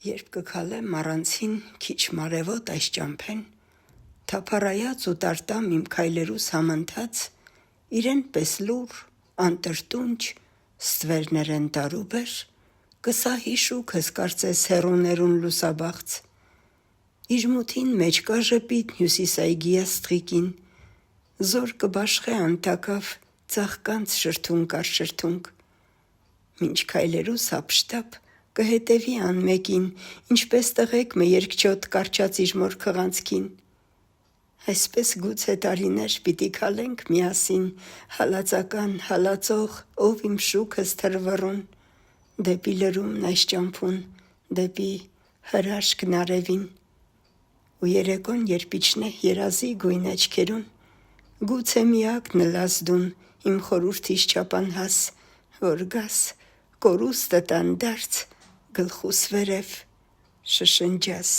Երբ կքալեմ առանցին քիչ մարևոտ այս ճամփեն, թափառայած ու տարտամ իմ քայլերուս համընթաց, իրեն պես լուր, անտրտունջ, ստվերներեն տարուբեր, կսահիշու քս կարծես հեռուներուն լուսաբաղց, իր մութին մեջ կա ժպիտ հյուսիսայգի աստղիկին, զոր կբաշխե անտակավ ծաղկանց շրթունք առ շրթունք, մինչ քայլերուս հափշտապ կհետևի անմեկին, ինչպես տղեկ մը երկչոտ կառչած իր մոր քղանցքին, այսպես գուցե տարիներ պիտի քալենք միասին, հալածական, հալածող, ով իմ շուքս թրվռուն, դեպի լրումն այս ճամփուն, դեպի հրաշքն արևին, ու երեկոն երբ իջնե երազի գույն աչքերուն, գուցե միակն ըլաս դուն իմ խորհուրդիս չափանհաս, որ գաս, կորուստդ անդարձ գլխուս վերև շշնջաս: